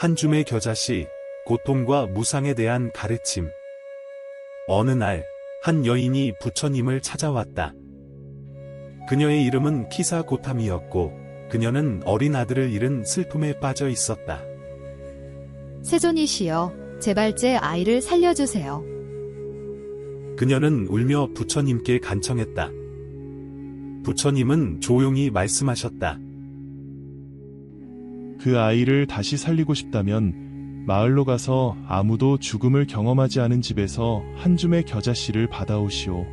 한 줌의 겨자씨, 고통과 무상에 대한 가르침. 어느 날, 한 여인이 부처님을 찾아왔다. 그녀의 이름은 키사 고탐이었고, 그녀는 어린 아들을 잃은 슬픔에 빠져 있었다. 세존이시여, 제발 제 아이를 살려주세요. 그녀는 울며 부처님께 간청했다. 부처님은 조용히 말씀하셨다. 그 아이를 다시 살리고 싶다면 마을로 가서 아무도 죽음을 경험하지 않은 집에서 한 줌의 겨자씨를 받아오시오.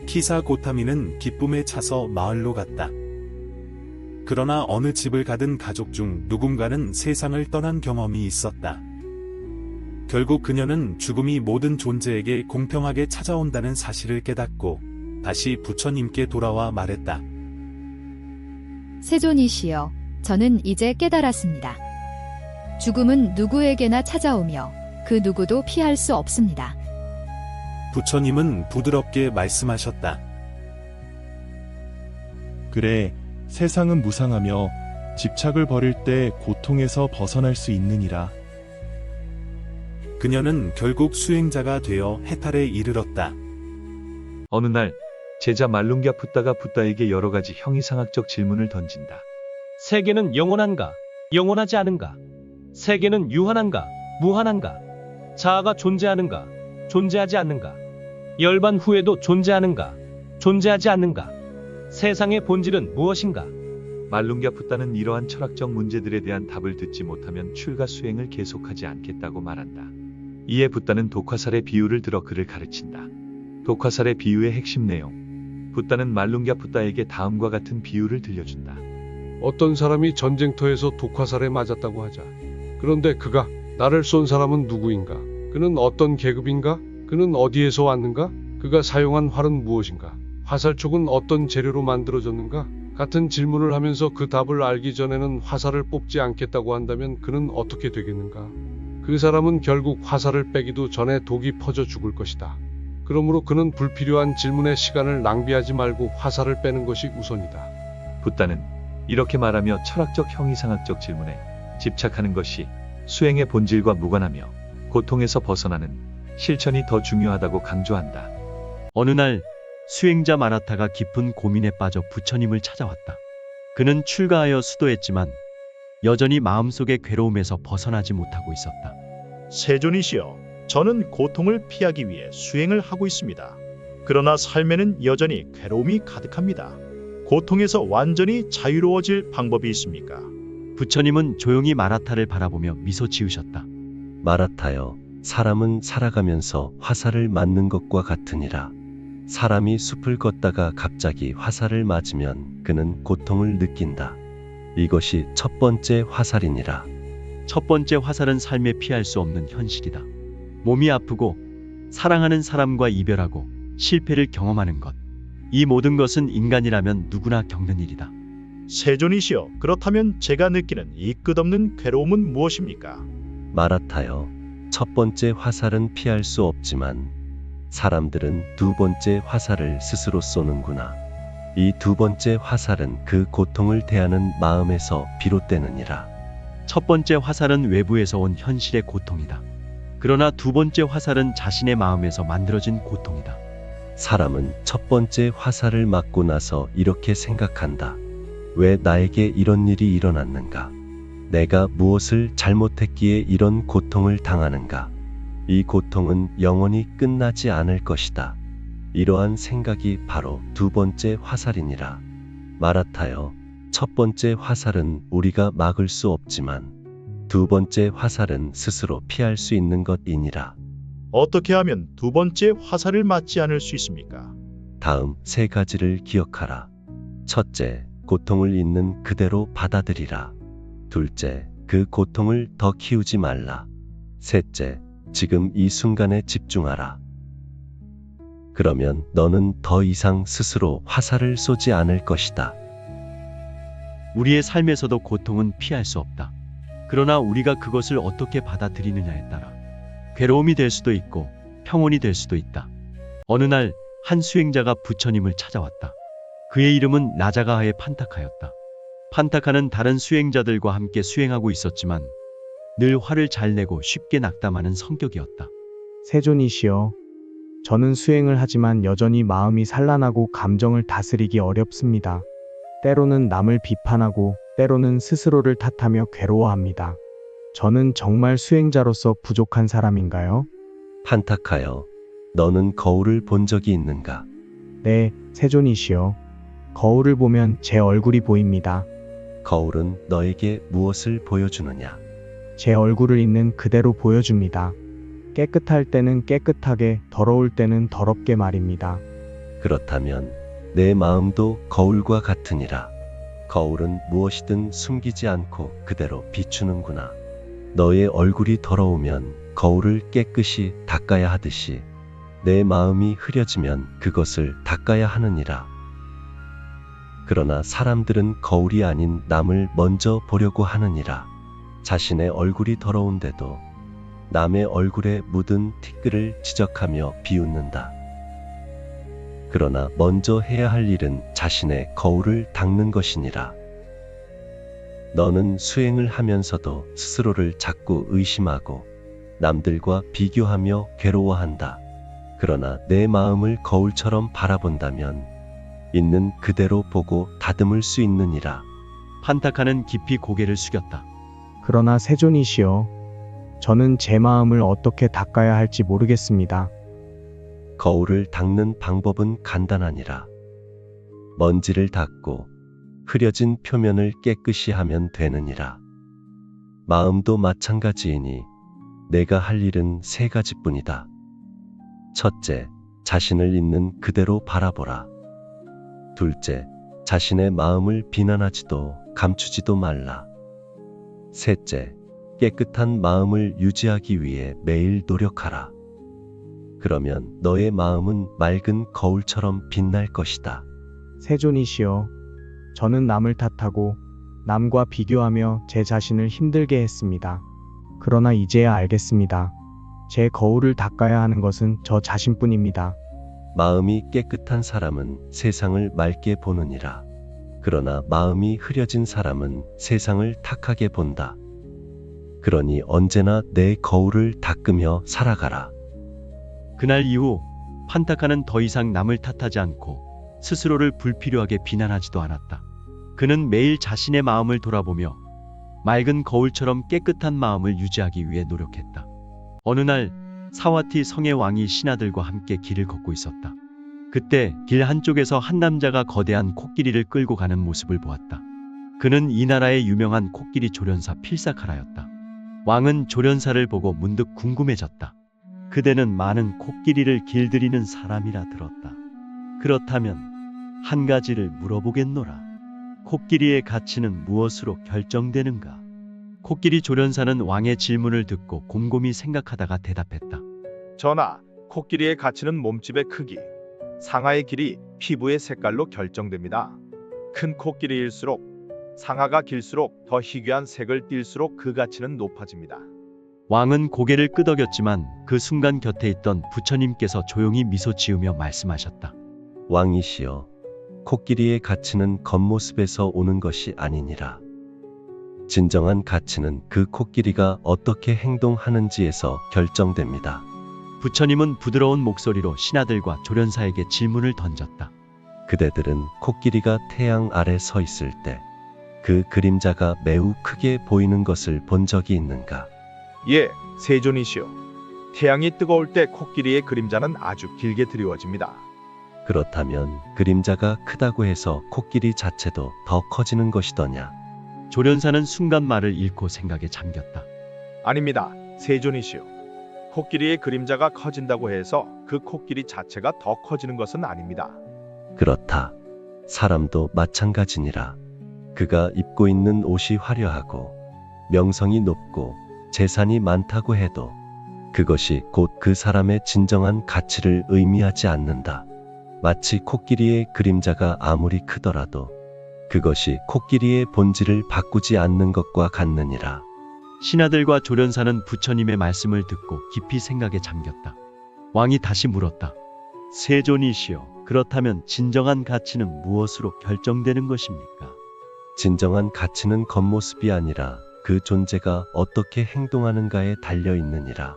키사 고타미는 기쁨에 차서 마을로 갔다. 그러나 어느 집을 가든 가족 중 누군가는 세상을 떠난 경험이 있었다. 결국 그녀는 죽음이 모든 존재에게 공평하게 찾아온다는 사실을 깨닫고 다시 부처님께 돌아와 말했다. 세존이시여, 저는 이제 깨달았습니다. 죽음은 누구에게나 찾아오며 그 누구도 피할 수 없습니다. 부처님은 부드럽게 말씀하셨다. 그래, 세상은 무상하며 집착을 버릴 때 고통에서 벗어날 수 있느니라. 그녀는 결국 수행자가 되어 해탈에 이르렀다. 어느 날 제자 말룽갸 붓다가 붓다에게 여러 가지 형이상학적 질문을 던진다. 세계는 영원한가? 영원하지 않은가? 세계는 유한한가? 무한한가? 자아가 존재하는가? 존재하지 않는가? 열반 후에도 존재하는가? 존재하지 않는가? 세상의 본질은 무엇인가? 말룽갸 붓다는 이러한 철학적 문제들에 대한 답을 듣지 못하면 출가 수행을 계속하지 않겠다고 말한다. 이에 붓다는 독화살의 비유를 들어 그를 가르친다. 독화살의 비유의 핵심 내용. 붓다는 말룽갸 붓다에게 다음과 같은 비유를 들려준다. 어떤 사람이 전쟁터에서 독화살에 맞았다고 하자. 그런데 그가 나를 쏜 사람은 누구인가? 그는 어떤 계급인가? 그는 어디에서 왔는가? 그가 사용한 활은 무엇인가? 화살촉은 어떤 재료로 만들어졌는가? 같은 질문을 하면서 그 답을 알기 전에는 화살을 뽑지 않겠다고 한다면 그는 어떻게 되겠는가? 그 사람은 결국 화살을 빼기도 전에 독이 퍼져 죽을 것이다. 그러므로 그는 불필요한 질문에 시간을 낭비하지 말고 화살을 빼는 것이 우선이다. 붓다는 이렇게 말하며 철학적 형이상학적 질문에 집착하는 것이 수행의 본질과 무관하며 고통에서 벗어나는 실천이 더 중요하다고 강조한다. 어느 날 수행자 마라타가 깊은 고민에 빠져 부처님을 찾아왔다. 그는 출가하여 수도했지만 여전히 마음속의 괴로움에서 벗어나지 못하고 있었다. 세존이시여, 저는 고통을 피하기 위해 수행을 하고 있습니다. 그러나 삶에는 여전히 괴로움이 가득합니다. 고통에서 완전히 자유로워질 방법이 있습니까? 부처님은 조용히 마라타를 바라보며 미소 지으셨다. 마라타여, 사람은 살아가면서 화살을 맞는 것과 같으니라. 사람이 숲을 걷다가 갑자기 화살을 맞으면 그는 고통을 느낀다. 이것이 첫 번째 화살이니라. 첫 번째 화살은 삶에 피할 수 없는 현실이다. 몸이 아프고 사랑하는 사람과 이별하고 실패를 경험하는 것. 이 모든 것은 인간이라면 누구나 겪는 일이다. 세존이시여, 그렇다면 제가 느끼는 이 끝없는 괴로움은 무엇입니까? 마라타여, 첫 번째 화살은 피할 수 없지만 사람들은 두 번째 화살을 스스로 쏘는구나. 이 두 번째 화살은 그 고통을 대하는 마음에서 비롯되느니라. 첫 번째 화살은 외부에서 온 현실의 고통이다. 그러나 두 번째 화살은 자신의 마음에서 만들어진 고통이다. 사람은 첫 번째 화살을 맞고 나서 이렇게 생각한다. 왜 나에게 이런 일이 일어났는가? 내가 무엇을 잘못했기에 이런 고통을 당하는가? 이 고통은 영원히 끝나지 않을 것이다. 이러한 생각이 바로 두 번째 화살이니라. 마라타여, 첫 번째 화살은 우리가 막을 수 없지만 두 번째 화살은 스스로 피할 수 있는 것이니라. 어떻게 하면 두 번째 화살을 맞지 않을 수 있습니까? 다음 세 가지를 기억하라. 첫째, 고통을 있는 그대로 받아들이라. 둘째, 그 고통을 더 키우지 말라. 셋째, 지금 이 순간에 집중하라. 그러면 너는 더 이상 스스로 화살을 쏘지 않을 것이다. 우리의 삶에서도 고통은 피할 수 없다. 그러나 우리가 그것을 어떻게 받아들이느냐에 따라 괴로움이 될 수도 있고 평온이 될 수도 있다. 어느 날 한 수행자가 부처님을 찾아왔다. 그의 이름은 나자가하의 판타카였다. 판타카는 다른 수행자들과 함께 수행하고 있었지만 늘 화를 잘 내고 쉽게 낙담하는 성격이었다. 세존이시여, 저는 수행을 하지만 여전히 마음이 산란하고 감정을 다스리기 어렵습니다. 때로는 남을 비판하고 때로는 스스로를 탓하며 괴로워합니다. 저는 정말 수행자로서 부족한 사람인가요? 판타카여, 너는 거울을 본 적이 있는가? 네, 세존이시여. 거울을 보면 제 얼굴이 보입니다. 거울은 너에게 무엇을 보여주느냐? 제 얼굴을 있는 그대로 보여줍니다. 깨끗할 때는 깨끗하게, 더러울 때는 더럽게 말입니다. 그렇다면 내 마음도 거울과 같으니라. 거울은 무엇이든 숨기지 않고 그대로 비추는구나. 너의 얼굴이 더러우면 거울을 깨끗이 닦아야 하듯이 내 마음이 흐려지면 그것을 닦아야 하느니라. 그러나 사람들은 거울이 아닌 남을 먼저 보려고 하느니라. 자신의 얼굴이 더러운데도 남의 얼굴에 묻은 티끌을 지적하며 비웃는다. 그러나 먼저 해야 할 일은 자신의 거울을 닦는 것이니라. 너는 수행을 하면서도 스스로를 자꾸 의심하고 남들과 비교하며 괴로워한다. 그러나 내 마음을 거울처럼 바라본다면 있는 그대로 보고 다듬을 수 있느니라. 판타카는 깊이 고개를 숙였다. 그러나 세존이시여, 저는 제 마음을 어떻게 닦아야 할지 모르겠습니다. 거울을 닦는 방법은 간단하니라. 먼지를 닦고 흐려진 표면을 깨끗이 하면 되느니라. 마음도 마찬가지이니 내가 할 일은 세 가지뿐이다. 첫째, 자신을 있는 그대로 바라보라. 둘째, 자신의 마음을 비난하지도 감추지도 말라. 셋째, 깨끗한 마음을 유지하기 위해 매일 노력하라. 그러면 너의 마음은 맑은 거울처럼 빛날 것이다. 세존이시여, 저는 남을 탓하고 남과 비교하며 제 자신을 힘들게 했습니다. 그러나 이제야 알겠습니다. 제 거울을 닦아야 하는 것은 저 자신뿐입니다. 마음이 깨끗한 사람은 세상을 맑게 보느니라. 그러나 마음이 흐려진 사람은 세상을 탁하게 본다. 그러니 언제나 내 거울을 닦으며 살아가라. 그날 이후 판타카는 더 이상 남을 탓하지 않고 스스로를 불필요하게 비난하지도 않았다. 그는 매일 자신의 마음을 돌아보며 맑은 거울처럼 깨끗한 마음을 유지하기 위해 노력했다. 어느 날 사와티 성의 왕이 신하들과 함께 길을 걷고 있었다. 그때 길 한쪽에서 한 남자가 거대한 코끼리를 끌고 가는 모습을 보았다. 그는 이 나라의 유명한 코끼리 조련사 필사카라였다. 왕은 조련사를 보고 문득 궁금해졌다. 그대는 많은 코끼리를 길들이는 사람이라 들었다. 그렇다면 한 가지를 물어보겠노라. 코끼리의 가치는 무엇으로 결정되는가? 코끼리 조련사는 왕의 질문을 듣고 곰곰이 생각하다가 대답했다. 전하, 코끼리의 가치는 몸집의 크기, 상아의 길이, 피부의 색깔로 결정됩니다. 큰 코끼리일수록 상아가 길수록 더 희귀한 색을 띨수록 그 가치는 높아집니다. 왕은 고개를 끄덕였지만 그 순간 곁에 있던 부처님께서 조용히 미소 지으며 말씀하셨다. 왕이시여, 코끼리의 가치는 겉모습에서 오는 것이 아니니라. 진정한 가치는 그 코끼리가 어떻게 행동하는지에서 결정됩니다. 부처님은 부드러운 목소리로 신하들과 조련사에게 질문을 던졌다. 그대들은 코끼리가 태양 아래 서 있을 때 그 그림자가 매우 크게 보이는 것을 본 적이 있는가? 예, 세존이시여. 태양이 뜨거울 때 코끼리의 그림자는 아주 길게 드리워집니다. 그렇다면 그림자가 크다고 해서 코끼리 자체도 더 커지는 것이더냐? 조련사는 순간 말을 잃고 생각에 잠겼다. 아닙니다, 세존이시여. 코끼리의 그림자가 커진다고 해서 그 코끼리 자체가 더 커지는 것은 아닙니다. 그렇다. 사람도 마찬가지니라. 그가 입고 있는 옷이 화려하고 명성이 높고 재산이 많다고 해도 그것이 곧 그 사람의 진정한 가치를 의미하지 않는다. 마치 코끼리의 그림자가 아무리 크더라도 그것이 코끼리의 본질을 바꾸지 않는 것과 같느니라. 신하들과 조련사는 부처님의 말씀을 듣고 깊이 생각에 잠겼다. 왕이 다시 물었다. 세존이시여, 그렇다면 진정한 가치는 무엇으로 결정되는 것입니까? 진정한 가치는 겉모습이 아니라 그 존재가 어떻게 행동하는가에 달려 있느니라.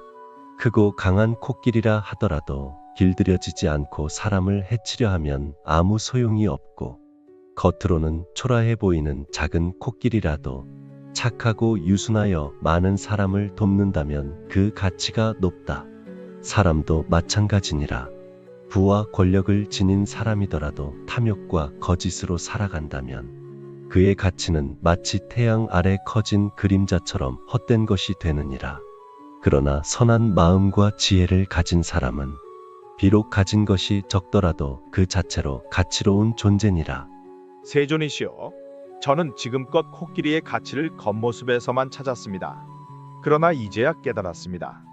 크고 강한 코끼리라 하더라도 길들여지지 않고 사람을 해치려 하면 아무 소용이 없고, 겉으로는 초라해 보이는 작은 코끼리라도 착하고 유순하여 많은 사람을 돕는다면 그 가치가 높다. 사람도 마찬가지니라. 부와 권력을 지닌 사람이더라도 탐욕과 거짓으로 살아간다면 그의 가치는 마치 태양 아래 커진 그림자처럼 헛된 것이 되느니라. 그러나 선한 마음과 지혜를 가진 사람은 비록 가진 것이 적더라도 그 자체로 가치로운 존재니라. 세존이시여, 저는 지금껏 코끼리의 가치를 겉모습에서만 찾았습니다. 그러나 이제야 깨달았습니다.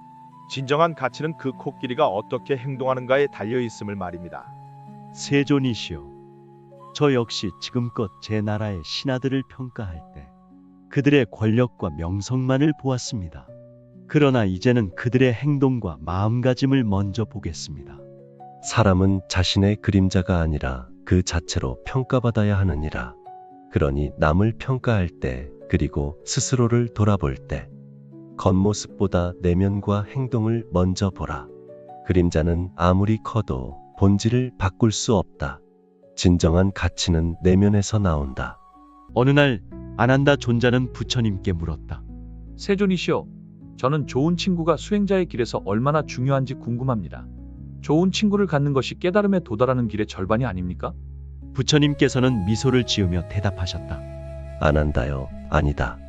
진정한 가치는 그 코끼리가 어떻게 행동하는가에 달려 있음을 말입니다. 세존이시여, 저 역시 지금껏 제 나라의 신하들을 평가할 때 그들의 권력과 명성만을 보았습니다. 그러나 이제는 그들의 행동과 마음가짐을 먼저 보겠습니다. 사람은 자신의 그림자가 아니라 그 자체로 평가받아야 하느니라. 그러니 남을 평가할 때, 그리고 스스로를 돌아볼 때 겉모습보다 내면과 행동을 먼저 보라. 그림자는 아무리 커도 본질을 바꿀 수 없다. 진정한 가치는 내면에서 나온다. 어느 날 아난다 존자는 부처님께 물었다. 세존이시여, 저는 좋은 친구가 수행자의 길에서 얼마나 중요한지 궁금합니다. 좋은 친구를 갖는 것이 깨달음에 도달하는 길의 절반이 아닙니까? 부처님께서는 미소를 지으며 대답하셨다. 아난다요, 아니다.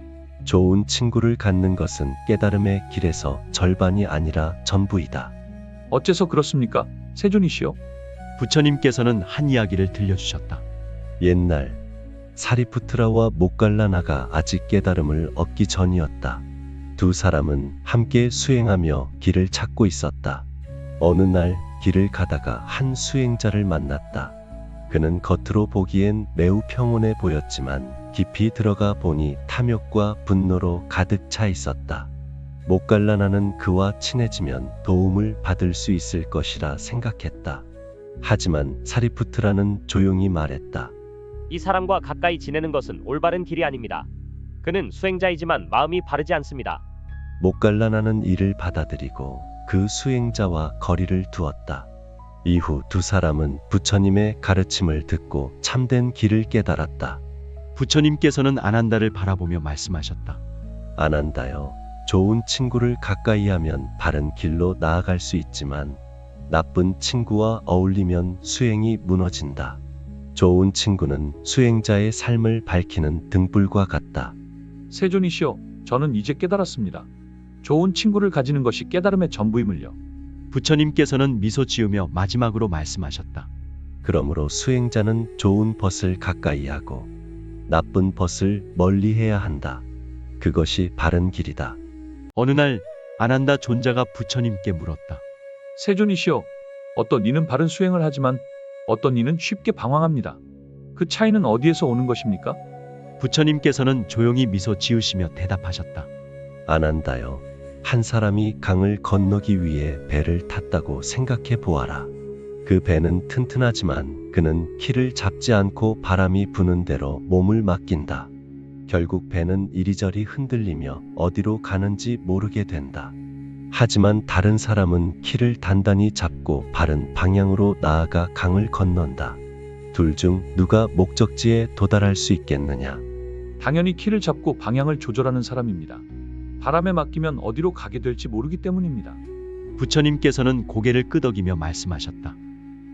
좋은 친구를 갖는 것은 깨달음의 길에서 절반이 아니라 전부이다. 어째서 그렇습니까? 세존이시여. 부처님께서는 한 이야기를 들려주셨다. 옛날 사리푸트라와 목갈라나가 아직 깨달음을 얻기 전이었다. 두 사람은 함께 수행하며 길을 찾고 있었다. 어느 날 길을 가다가 한 수행자를 만났다. 그는 겉으로 보기엔 매우 평온해 보였지만 깊이 들어가 보니 탐욕과 분노로 가득 차 있었다. 목갈라나는 그와 친해지면 도움을 받을 수 있을 것이라 생각했다. 하지만 사리푸트라는 조용히 말했다. 이 사람과 가까이 지내는 것은 올바른 길이 아닙니다. 그는 수행자이지만 마음이 바르지 않습니다. 목갈라나는 이를 받아들이고 그 수행자와 거리를 두었다. 이후 두 사람은 부처님의 가르침을 듣고 참된 길을 깨달았다. 부처님께서는 아난다를 바라보며 말씀하셨다. 아난다요, 좋은 친구를 가까이 하면 바른 길로 나아갈 수 있지만 나쁜 친구와 어울리면 수행이 무너진다. 좋은 친구는 수행자의 삶을 밝히는 등불과 같다. 세존이시여, 저는 이제 깨달았습니다. 좋은 친구를 가지는 것이 깨달음의 전부임을요. 부처님께서는 미소 지으며 마지막으로 말씀하셨다. 그러므로 수행자는 좋은 벗을 가까이 하고 나쁜 벗을 멀리 해야 한다. 그것이 바른 길이다. 어느 날 아난다 존자가 부처님께 물었다. 세존이시여, 어떤 이는 바른 수행을 하지만 어떤 이는 쉽게 방황합니다. 그 차이는 어디에서 오는 것입니까? 부처님께서는 조용히 미소 지으시며 대답하셨다. 아난다요, 한 사람이 강을 건너기 위해 배를 탔다고 생각해 보아라. 그 배는 튼튼하지만 그는 키를 잡지 않고 바람이 부는 대로 몸을 맡긴다. 결국 배는 이리저리 흔들리며 어디로 가는지 모르게 된다. 하지만 다른 사람은 키를 단단히 잡고 바른 방향으로 나아가 강을 건넌다. 둘 중 누가 목적지에 도달할 수 있겠느냐? 당연히 키를 잡고 방향을 조절하는 사람입니다. 바람에 맡기면 어디로 가게 될지 모르기 때문입니다. 부처님께서는 고개를 끄덕이며 말씀하셨다.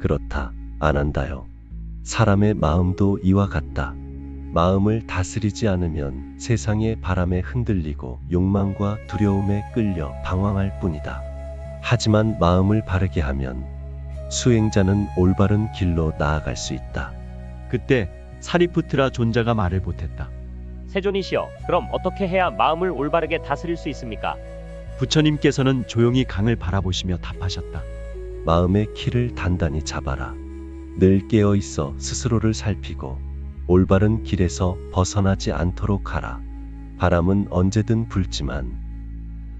그렇다, 아난다요. 사람의 마음도 이와 같다. 마음을 다스리지 않으면 세상의 바람에 흔들리고 욕망과 두려움에 끌려 방황할 뿐이다. 하지만 마음을 바르게 하면 수행자는 올바른 길로 나아갈 수 있다. 그때 사리푸트라 존자가 말을 보탰다. 세존이시여, 그럼 어떻게 해야 마음을 올바르게 다스릴 수 있습니까? 부처님께서는 조용히 강을 바라보시며 답하셨다. 마음의 키를 단단히 잡아라. 늘 깨어 있어 스스로를 살피고 올바른 길에서 벗어나지 않도록 하라. 바람은 언제든 불지만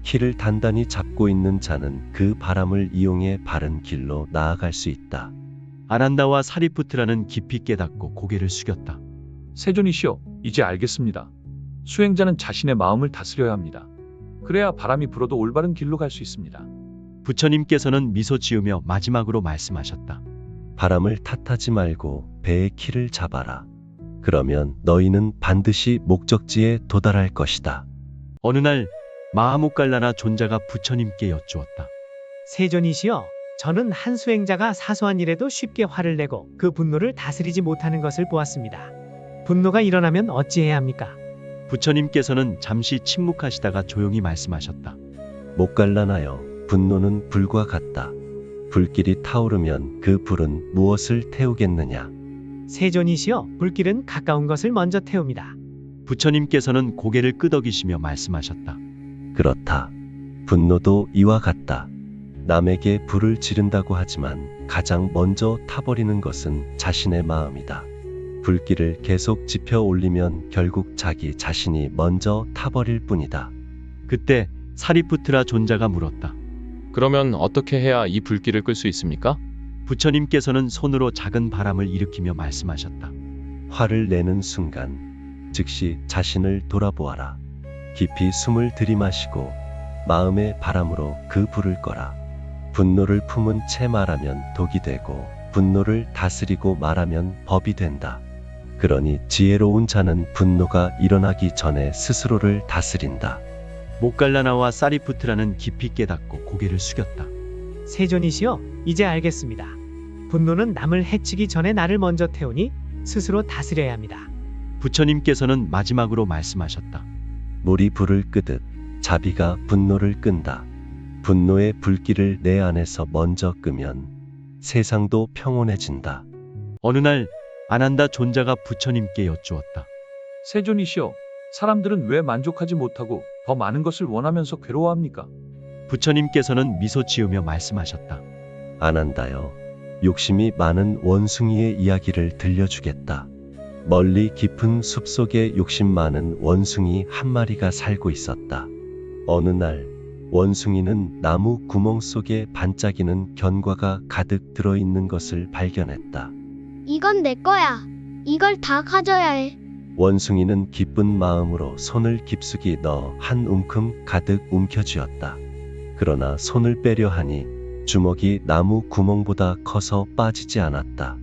키를 단단히 잡고 있는 자는 그 바람을 이용해 바른 길로 나아갈 수 있다. 아난다와 사리푸트라는 깊이 깨닫고 고개를 숙였다. 세존이시여, 이제 알겠습니다. 수행자는 자신의 마음을 다스려야 합니다. 그래야 바람이 불어도 올바른 길로 갈 수 있습니다. 부처님께서는 미소 지으며 마지막으로 말씀하셨다. 바람을 탓하지 말고 배의 키를 잡아라. 그러면 너희는 반드시 목적지에 도달할 것이다. 어느 날 마하모갈라나 존자가 부처님께 여쭈었다. 세존이시여, 저는 한 수행자가 사소한 일에도 쉽게 화를 내고 그 분노를 다스리지 못하는 것을 보았습니다. 분노가 일어나면 어찌해야 합니까? 부처님께서는 잠시 침묵하시다가 조용히 말씀하셨다. 목갈라나여, 분노는 불과 같다. 불길이 타오르면 그 불은 무엇을 태우겠느냐? 세존이시여, 불길은 가까운 것을 먼저 태웁니다. 부처님께서는 고개를 끄덕이시며 말씀하셨다. 그렇다. 분노도 이와 같다. 남에게 불을 지른다고 하지만 가장 먼저 타버리는 것은 자신의 마음이다. 불길을 계속 지펴 올리면 결국 자기 자신이 먼저 타버릴 뿐이다. 그때 사리푸트라 존자가 물었다. 그러면 어떻게 해야 이 불길을 끌 수 있습니까? 부처님께서는 손으로 작은 바람을 일으키며 말씀하셨다. 화를 내는 순간 즉시 자신을 돌아보아라. 깊이 숨을 들이마시고 마음의 바람으로 그 불을 꺼라. 분노를 품은 채 말하면 독이 되고 분노를 다스리고 말하면 법이 된다. 그러니 지혜로운 자는 분노가 일어나기 전에 스스로를 다스린다. 목갈라나와 사리푸트라는 깊이 깨닫고 고개를 숙였다. 세존이시여, 이제 알겠습니다. 분노는 남을 해치기 전에 나를 먼저 태우니 스스로 다스려야 합니다. 부처님께서는 마지막으로 말씀하셨다. 물이 불을 끄듯 자비가 분노를 끈다. 분노의 불길을 내 안에서 먼저 끄면 세상도 평온해진다. 어느 날 아난다 존자가 부처님께 여쭈었다. 세존이시여, 사람들은 왜 만족하지 못하고 더 많은 것을 원하면서 괴로워합니까? 부처님께서는 미소 지으며 말씀하셨다. 아난다여, 욕심이 많은 원숭이의 이야기를 들려주겠다. 멀리 깊은 숲속에 욕심 많은 원숭이 한 마리가 살고 있었다. 어느 날 원숭이는 나무 구멍 속에 반짝이는 견과가 가득 들어있는 것을 발견했다. 이건 내 거야. 이걸 다 가져야 해. 원숭이는 기쁜 마음으로 손을 깊숙이 넣어 한 움큼 가득 움켜쥐었다. 그러나 손을 빼려 하니 주먹이 나무 구멍보다 커서 빠지지 않았다.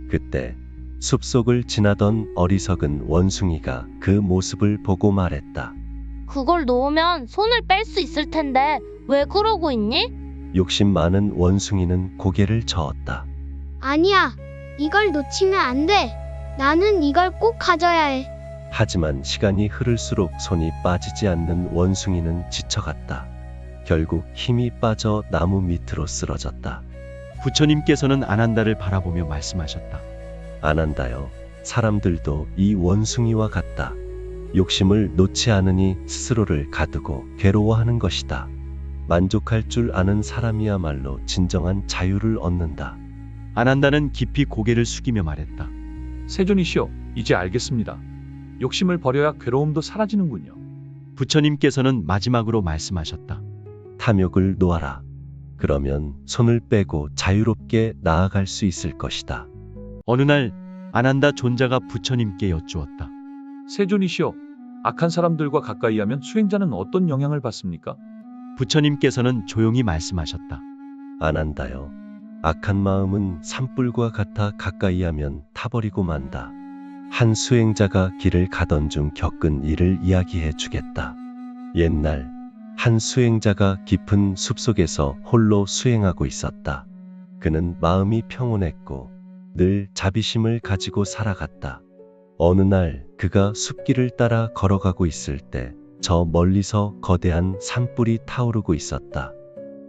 그때 숲속을 지나던 어리석은 원숭이가 그 모습을 보고 말했다. 그걸 놓으면 손을 뺄 수 있을 텐데 왜 그러고 있니? 욕심 많은 원숭이는 고개를 저었다. 아니야. 이걸 놓치면 안 돼. 나는 이걸 꼭 가져야 해. 하지만 시간이 흐를수록 손이 빠지지 않는 원숭이는 지쳐갔다. 결국 힘이 빠져 나무 밑으로 쓰러졌다. 부처님께서는 아난다를 바라보며 말씀하셨다. 아난다여, 사람들도 이 원숭이와 같다. 욕심을 놓지 않으니 스스로를 가두고 괴로워하는 것이다. 만족할 줄 아는 사람이야말로 진정한 자유를 얻는다. 아난다는 깊이 고개를 숙이며 말했다. 세존이시여, 이제 알겠습니다. 욕심을 버려야 괴로움도 사라지는군요. 부처님께서는 마지막으로 말씀하셨다. 탐욕을 놓아라. 그러면 손을 빼고 자유롭게 나아갈 수 있을 것이다. 어느 날 아난다 존자가 부처님께 여쭈었다. 세존이시여, 악한 사람들과 가까이 하면 수행자는 어떤 영향을 받습니까? 부처님께서는 조용히 말씀하셨다. 아난다여, 악한 마음은 산불과 같아 가까이 하면 타버리고 만다. 한 수행자가 길을 가던 중 겪은 일을 이야기해 주겠다. 옛날 한 수행자가 깊은 숲속에서 홀로 수행하고 있었다. 그는 마음이 평온했고 늘 자비심을 가지고 살아갔다. 어느 날 그가 숲길을 따라 걸어가고 있을 때 저 멀리서 거대한 산불이 타오르고 있었다.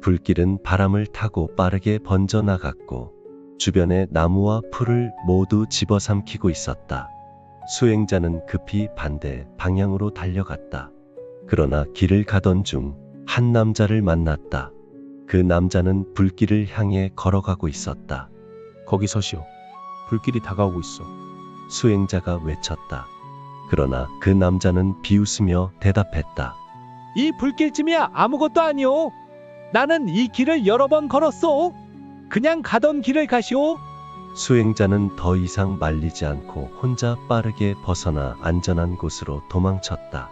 불길은 바람을 타고 빠르게 번져나갔고 주변의 나무와 풀을 모두 집어삼키고 있었다. 수행자는 급히 반대 방향으로 달려갔다. 그러나 길을 가던 중 한 남자를 만났다. 그 남자는 불길을 향해 걸어가고 있었다. 거기 서시오. 불길이 다가오고 있어. 수행자가 외쳤다. 그러나 그 남자는 비웃으며 대답했다. 이 불길쯤이야 아무것도 아니오. 나는 이 길을 여러 번 걸었소. 그냥 가던 길을 가시오. 수행자는 더 이상 말리지 않고 혼자 빠르게 벗어나 안전한 곳으로 도망쳤다.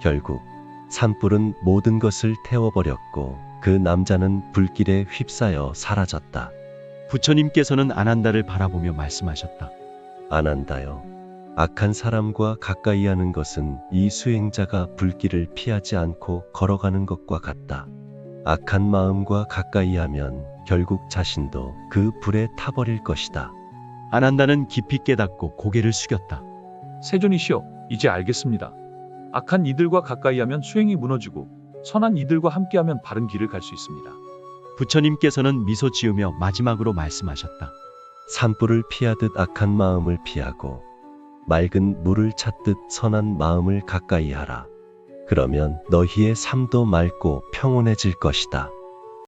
결국 산불은 모든 것을 태워버렸고 그 남자는 불길에 휩싸여 사라졌다. 부처님께서는 아난다를 바라보며 말씀하셨다. 아난다요. 악한 사람과 가까이 하는 것은 이 수행자가 불길을 피하지 않고 걸어가는 것과 같다. 악한 마음과 가까이 하면 결국 자신도 그 불에 타버릴 것이다. 아난다는 깊이 깨닫고 고개를 숙였다. 세존이시여, 이제 알겠습니다. 악한 이들과 가까이 하면 수행이 무너지고 선한 이들과 함께하면 바른 길을 갈 수 있습니다. 부처님께서는 미소 지으며 마지막으로 말씀하셨다. 산불을 피하듯 악한 마음을 피하고 맑은 물을 찾듯 선한 마음을 가까이 하라. 그러면 너희의 삶도 맑고 평온해질 것이다.